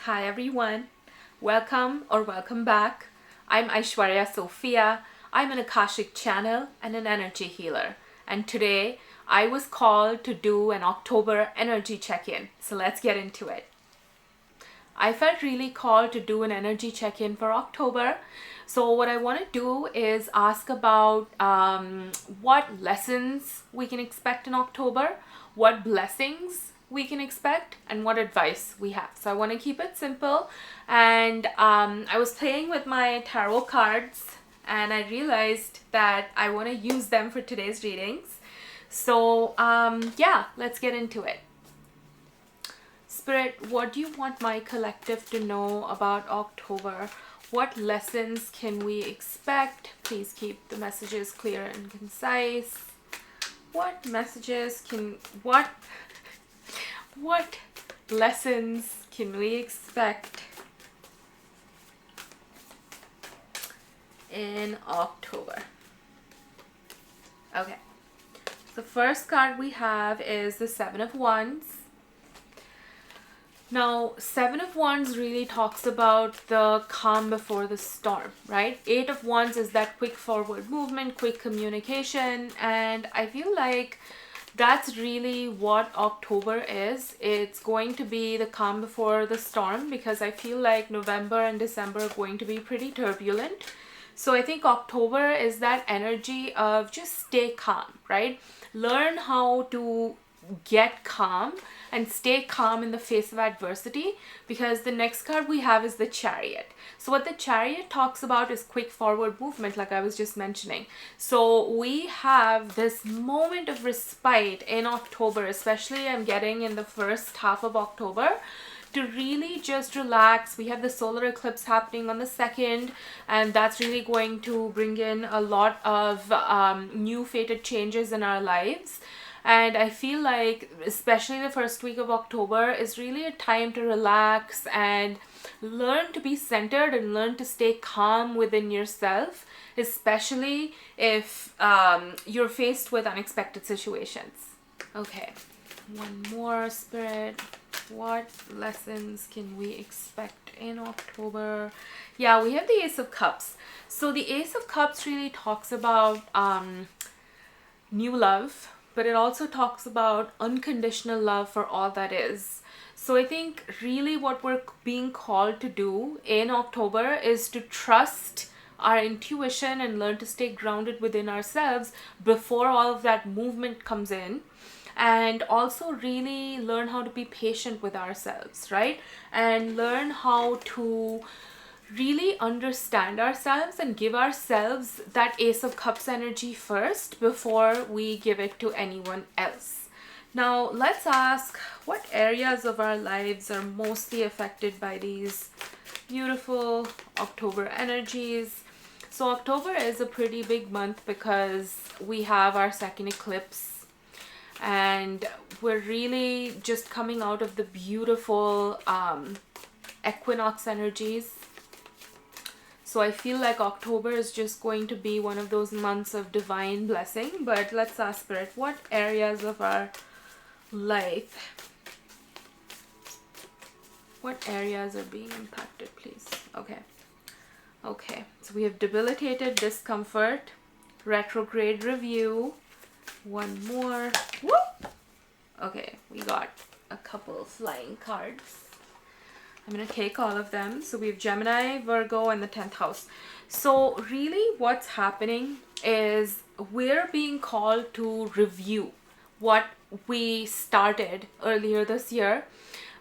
Hi everyone, welcome back. I'm Aishwarya Sophia. I'm an Akashic channel and an energy healer. And today I was called to do an October energy check-in. So let's get into it. I felt really called to do an energy check-in for October. So what I want to do is ask about what lessons we can expect in October, what blessings we can expect, and what advice we have. So I want to keep it simple. And I was playing with my tarot cards and I realized that I want to use them for today's readings. So yeah, let's get into it. Spirit, what do you want my collective to know about October? What lessons can we expect? Please keep the messages clear and concise. What lessons can we expect in October? Okay. The first card we have is the Seven of Wands. Now, Seven of Wands really talks about the calm before the storm, right? Eight of Wands is that quick forward movement, quick communication, and I feel like that's really what October is. It's going to be the calm before the storm because I feel like November and December are going to be pretty turbulent. So I think October is that energy of just stay calm, right? Learn how to get calm and stay calm in the face of adversity, because the next card we have is the Chariot. So what the Chariot talks about is quick forward movement, like I was just mentioning. So we have this moment of respite in October, especially I'm getting in the first half of October, to really just relax. We have the solar eclipse happening on the 2nd, and that's really going to bring in a lot of new fated changes in our lives. And I feel like especially the first week of October is really a time to relax and learn to be centered and learn to stay calm within yourself, especially if you're faced with unexpected situations. Okay, one more, Spirit. What lessons can we expect in October? Yeah, we have the Ace of Cups. So the Ace of Cups really talks about new love, but it also talks about unconditional love for all that is. So I think really what we're being called to do in October is to trust our intuition and learn to stay grounded within ourselves before all of that movement comes in. And also really learn how to be patient with ourselves, right? And learn how to really understand ourselves and give ourselves that Ace of Cups energy first before we give it to anyone else. Now let's ask, what areas of our lives are mostly affected by these beautiful October energies? So October is a pretty big month because we have our second eclipse, and we're really just coming out of the beautiful equinox energies. So I feel like October is just going to be one of those months of divine blessing. But let's ask Spirit, what areas of our life, what areas are being impacted, please? Okay, so we have debilitated discomfort, retrograde review, one more. Whoop! Okay, we got a couple flying cards. I'm going to take all of them. So we have Gemini, Virgo, and the 10th house. So really what's happening is we're being called to review what we started earlier this year.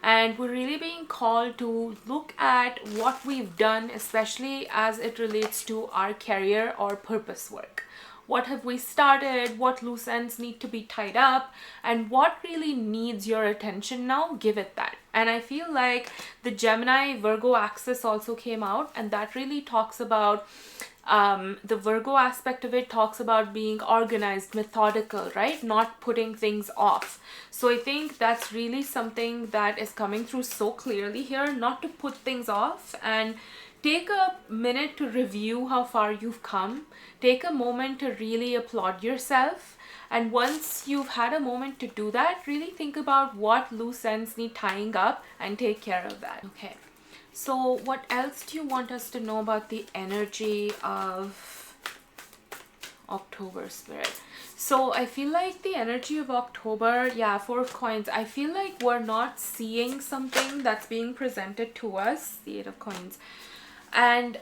And we're really being called to look at what we've done, especially as it relates to our career or purpose work. What have we started? What loose ends need to be tied up? And what really needs your attention now? Give it that. And I feel like the Gemini Virgo axis also came out, and that really talks about the Virgo aspect of it talks about being organized, methodical, right? Not putting things off. So I think that's really something that is coming through so clearly here, not to put things off, and take a minute to review how far you've come. Take a moment to really applaud yourself. And once you've had a moment to do that, really think about what loose ends need tying up and take care of that. Okay. So what else do you want us to know about the energy of October, Spirit? So I feel like the energy of October, yeah, Four of Coins, I feel like we're not seeing something that's being presented to us, the Eight of Coins. And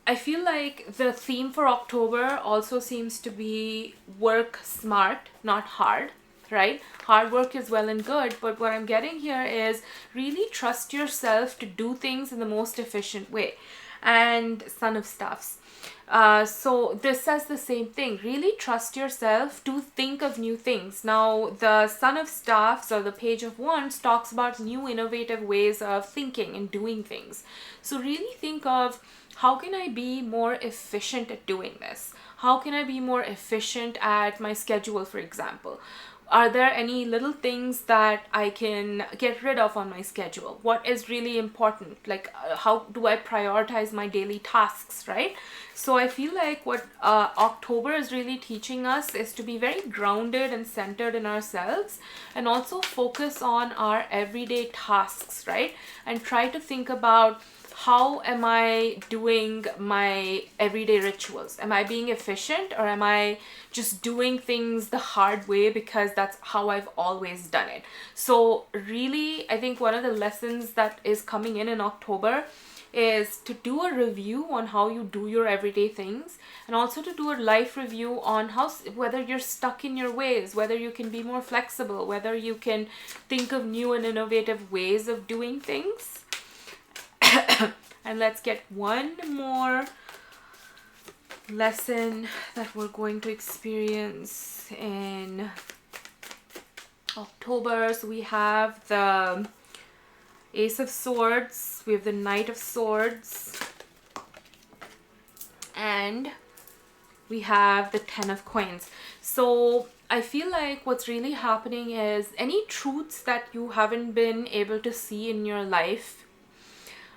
I feel like the theme for October also seems to be work smart, not hard, right? Hard work is well and good, but what I'm getting here is really trust yourself to do things in the most efficient way. And Son of Staffs. So this says the same thing. Really trust yourself to think of new things. Now, the Son of Staffs or the Page of Wands talks about new innovative ways of thinking and doing things. So really think of, how can I be more efficient at doing this? How can I be more efficient at my schedule, for example? Are there any little things that I can get rid of on my schedule? What is really important? Like, how do I prioritize my daily tasks, right? So I feel like what October is really teaching us is to be very grounded and centered in ourselves, and also focus on our everyday tasks, right? And try to think about, how am I doing my everyday rituals? Am I being efficient, or am I just doing things the hard way because that's how I've always done it? So really, I think one of the lessons that is coming in October is to do a review on how you do your everyday things, and also to do a life review on how, whether you're stuck in your ways, whether you can be more flexible, whether you can think of new and innovative ways of doing things. And let's get one more lesson that we're going to experience in October. So we have the Ace of Swords, we have the Knight of Swords, and we have the Ten of Coins. So I feel like what's really happening is any truths that you haven't been able to see in your life,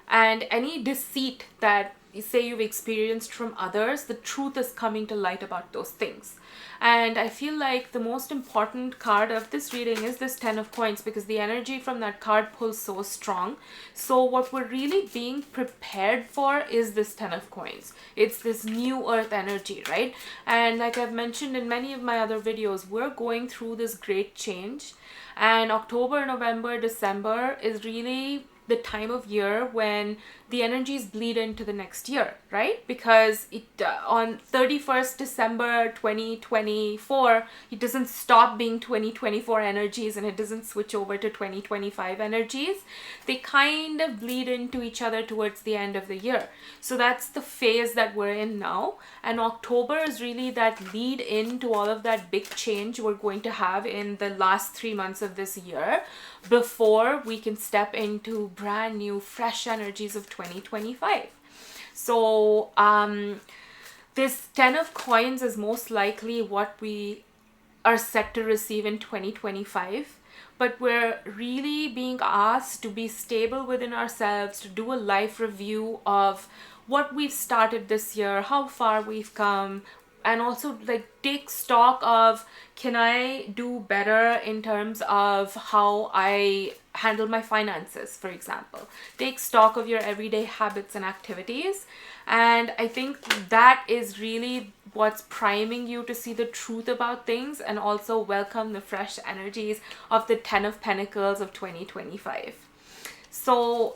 and any deceit that say you've experienced from others, the truth is coming to light about those things. And I feel like the most important card of this reading is this Ten of Coins, because the energy from that card pulls so strong. So what we're really being prepared for is this Ten of Coins. It's this new earth energy, right? And like I've mentioned in many of my other videos, we're going through this great change, and October, November, December is really the time of year when the energies bleed into the next year, right? Because it on 31st December 2024, it doesn't stop being 2024 energies and it doesn't switch over to 2025 energies. They kind of bleed into each other towards the end of the year. So that's the phase that we're in now, and October is really that lead into all of that big change we're going to have in the last 3 months of this year, before we can step into brand new fresh energies of 2025. So this Ten of Coins is most likely what we are set to receive in 2025, but we're really being asked to be stable within ourselves, to do a life review of what we've started this year, how far we've come, and also like take stock of, can I do better in terms of how I handle my finances, for example. Take stock of your everyday habits and activities. And I think that is really what's priming you to see the truth about things, and also welcome the fresh energies of the Ten of Pentacles of 2025. So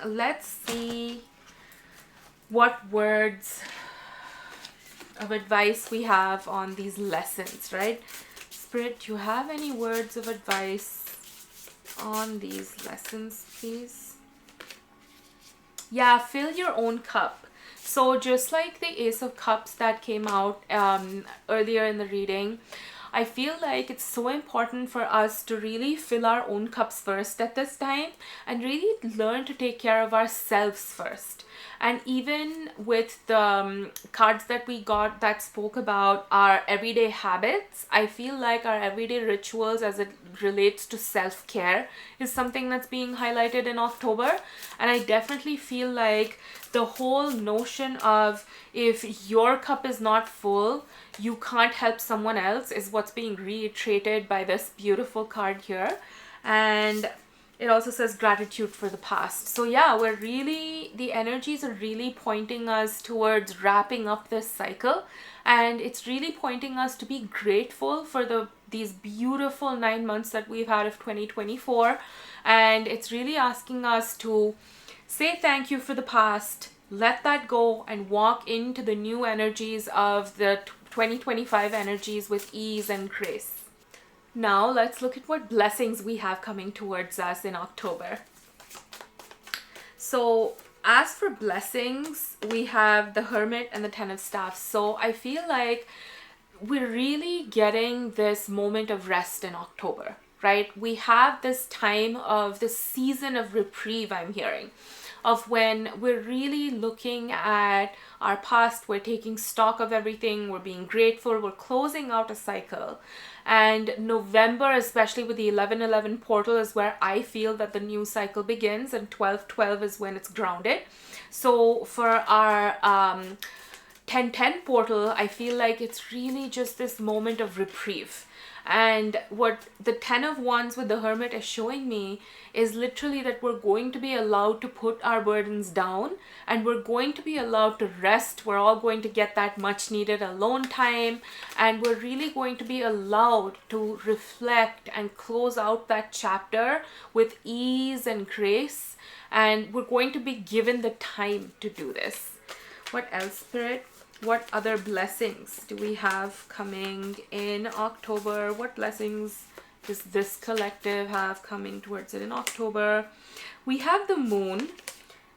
let's see what words of advice we have on these lessons, right? Spirit, do you have any words of advice on these lessons, please? Yeah, fill your own cup. So just like the Ace of Cups that came out earlier in the reading, I feel like it's so important for us to really fill our own cups first at this time, and really learn to take care of ourselves first. And even with the cards that we got that spoke about our everyday habits, I feel like our everyday rituals as it relates to self-care is something that's being highlighted in October. And I definitely feel like the whole notion of, if your cup is not full, you can't help someone else, is what's being reiterated by this beautiful card here. And It also says gratitude for the past. So yeah, the energies are really pointing us towards wrapping up this cycle, and it's really pointing us to be grateful for these beautiful 9 months that we've had of 2024, and it's really asking us to say thank you for the past, let that go, and walk into the new energies of the 2025 energies with ease and grace. Now let's look at what blessings we have coming towards us in October. So as for blessings, we have the Hermit and the Ten of Staffs. So I feel like we're really getting this moment of rest in October, right? We have this time of this season of reprieve, I'm hearing, of when we're really looking at our past, we're taking stock of everything, we're being grateful, we're closing out a cycle. And November, especially with the 11/11 portal, is where I feel that the new cycle begins, and 12/12 is when it's grounded. So for our 10/10 portal, I feel like it's really just this moment of reprieve. And what the 10 of Wands with the Hermit is showing me is literally that we're going to be allowed to put our burdens down, and we're going to be allowed to rest. We're all going to get that much needed alone time, and we're really going to be allowed to reflect and close out that chapter with ease and grace, and we're going to be given the time to do this. What else, Spirit? What other blessings do we have coming in October? What blessings does this collective have coming towards it in October? We have the Moon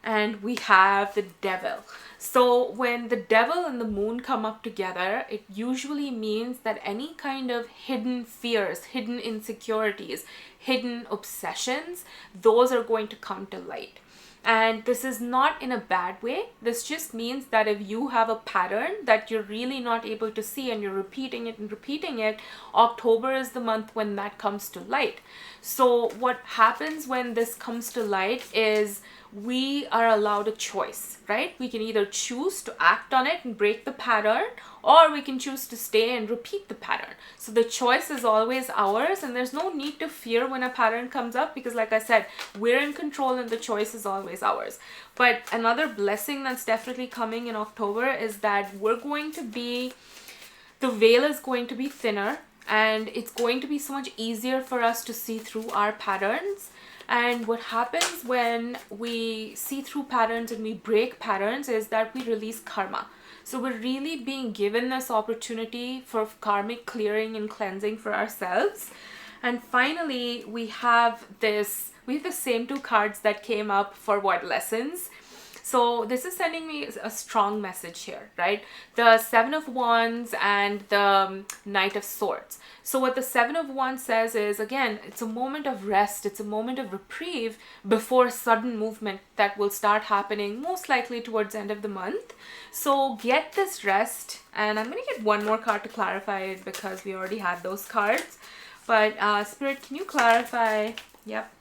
and we have the Devil. So when the Devil and the Moon come up together, it usually means that any kind of hidden fears, hidden insecurities, hidden obsessions, those are going to come to light. And this is not in a bad way. This just means that if you have a pattern that you're really not able to see and you're repeating it and repeating it, October is the month when that comes to light. So what happens when this comes to light is we are allowed a choice, right? We can either choose to act on it and break the pattern, or we can choose to stay and repeat the pattern. So the choice is always ours, and there's no need to fear when a pattern comes up, because like I said, we're in control and the choice is always ours. But another blessing that's definitely coming in October is that the veil is going to be thinner, and it's going to be so much easier for us to see through our patterns. And what happens when we see through patterns and we break patterns is that we release karma. So we're really being given this opportunity for karmic clearing and cleansing for ourselves. And finally, we have the same two cards that came up for what lessons. So this is sending me a strong message here, right? The Seven of Wands and the Knight of Swords. So what the Seven of Wands says is, again, it's a moment of rest. It's a moment of reprieve before sudden movement that will start happening most likely towards the end of the month. So get this rest. And I'm going to get one more card to clarify it because we already had those cards. But Spirit, can you clarify? Yep.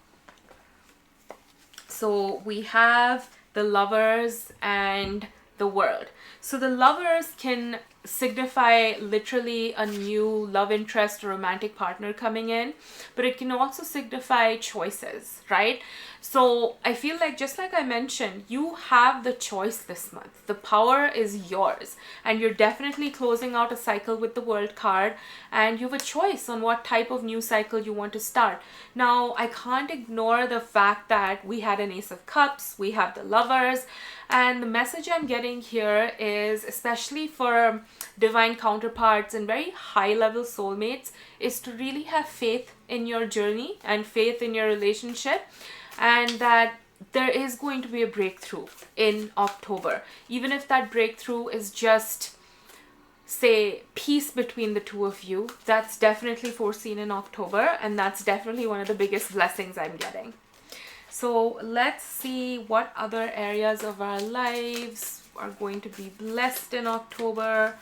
So we have the Lovers and the World. So the Lovers can signify literally a new love interest or romantic partner coming in, but it can also signify choices, right? So I feel like, just like I mentioned, you have the choice this month. The power is yours, and you're definitely closing out a cycle with the World card, and you have a choice on what type of new cycle you want to start. Now, I can't ignore the fact that we had an Ace of Cups, we have the Lovers, and the message I'm getting here is, especially for divine counterparts and very high level soulmates, is to really have faith in your journey and faith in your relationship, and that there is going to be a breakthrough in October. Even if that breakthrough is just, say, peace between the two of you, that's definitely foreseen in October, and that's definitely one of the biggest blessings I'm getting. So let's see what other areas of our lives are going to be blessed in October.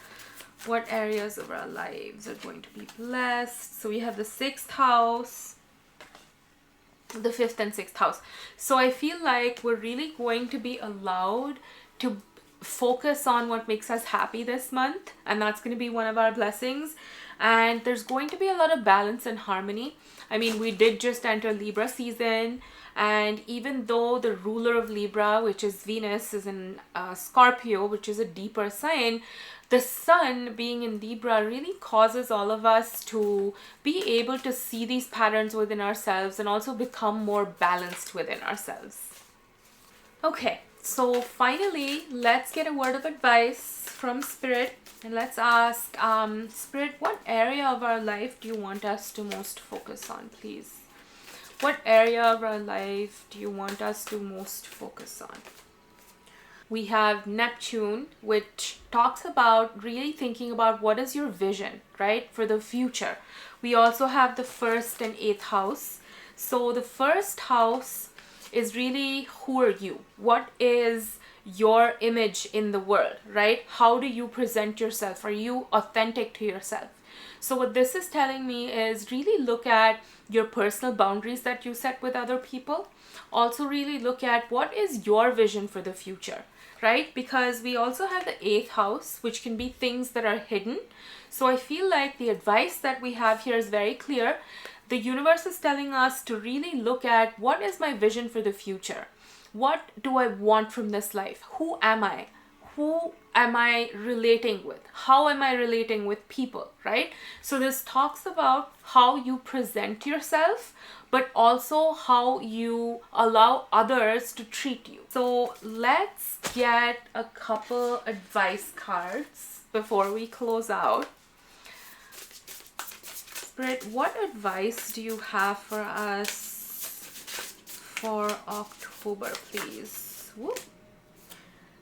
What areas of our lives are going to be blessed? So we have the 6th house, the 5th and 6th house. So I feel like we're really going to be allowed to focus on what makes us happy this month, and that's going to be one of our blessings. And there's going to be a lot of balance and harmony. I mean, we did just enter Libra season, and even though the ruler of Libra, which is Venus, is in Scorpio, which is a deeper sign, the sun being in Libra really causes all of us to be able to see these patterns within ourselves and also become more balanced within ourselves. Okay, so finally, let's get a word of advice from Spirit, and let's ask, Spirit, what area of our life do you want us to most focus on, please? What area of our life do you want us to most focus on? We have Neptune, which talks about really thinking about what is your vision, right, for the future. We also have the 1st and 8th house. So the 1st house is really, who are you? What is your image in the world, right? How do you present yourself? Are you authentic to yourself? So what this is telling me is really look at your personal boundaries that you set with other people. Also really look at what is your vision for the future, right? Because we also have the 8th house, which can be things that are hidden. So I feel like the advice that we have here is very clear. The universe is telling us to really look at what is my vision for the future? What do I want from this life? Who am I? Who am I relating with? How am I relating with people, right? So this talks about how you present yourself, but also how you allow others to treat you. So let's get a couple advice cards before we close out. Spirit, what advice do you have for us for October, please? Whoop.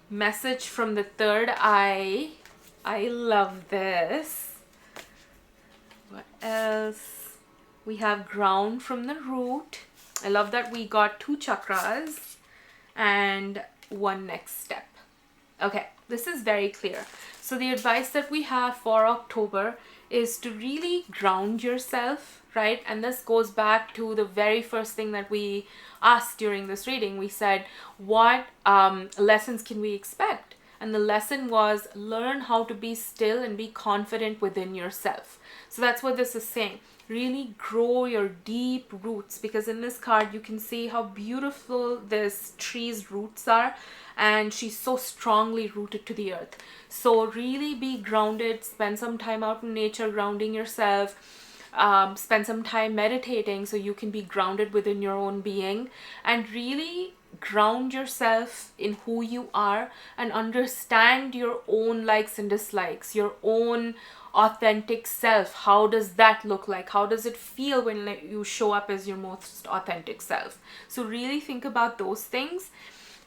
Message from the 3rd eye. I love this. What else? We have ground from the root. I love that we got 2 chakras and 1 next step. Okay, this is very clear. So the advice that we have for October is to really ground yourself, right? And this goes back to the very first thing that we asked during this reading. We said, what lessons can we expect? And the lesson was learn how to be still and be confident within yourself. So that's what this is saying. Really grow your deep roots, because in this card you can see how beautiful this tree's roots are, and she's so strongly rooted to the earth. So really be grounded, spend some time out in nature grounding yourself, spend some time meditating so you can be grounded within your own being, and really ground yourself in who you are and understand your own likes and dislikes, your own authentic self. How does that look like? How does it feel when you show up as your most authentic self? So really think about those things.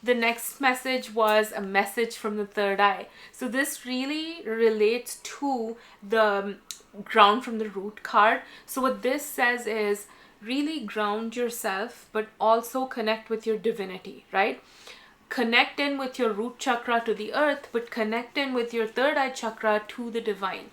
The next message was a message from the 3rd eye. So this really relates to the ground from the root card. So what this says is really ground yourself, but also connect with your divinity, right? Connect in with your root chakra to the earth, but connect in with your 3rd eye chakra to the divine.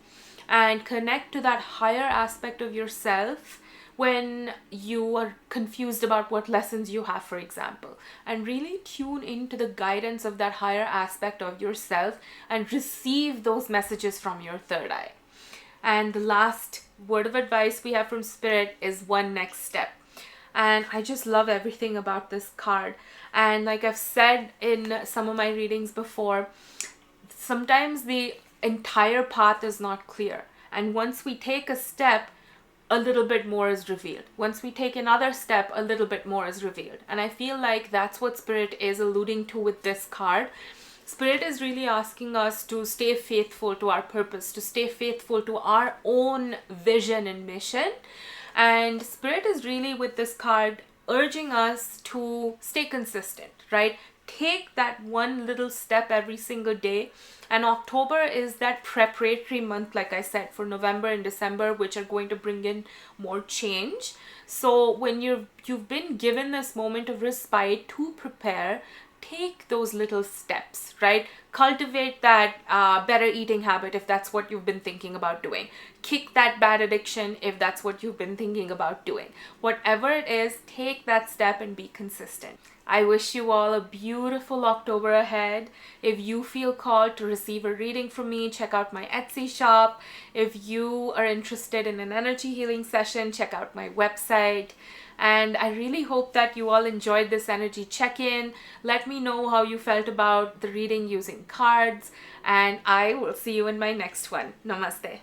And connect to that higher aspect of yourself when you are confused about what lessons you have, for example. And really tune into the guidance of that higher aspect of yourself and receive those messages from your 3rd eye. And the last word of advice we have from Spirit is 1 next step. And I just love everything about this card. And like I've said in some of my readings before, sometimes the entire path is not clear. And once we take a step, a little bit more is revealed. Once we take another step, a little bit more is revealed. And I feel like that's what Spirit is alluding to with this card. Spirit is really asking us to stay faithful to our purpose, to stay faithful to our own vision and mission. And Spirit is really, with this card, urging us to stay consistent, right? Take that one little step every single day. And October is that preparatory month, like I said, for November and December, which are going to bring in more change. So when you've been given this moment of respite to prepare, take those little steps, right? Cultivate that better eating habit if that's what you've been thinking about doing. Kick that bad addiction if that's what you've been thinking about doing. Whatever it is, take that step and be consistent. I wish you all a beautiful October ahead. If you feel called to receive a reading from me, check out my Etsy shop. If you are interested in an energy healing session, check out my website. And I really hope that you all enjoyed this energy check-in. Let me know how you felt about the reading using cards, and I will see you in my next one. Namaste.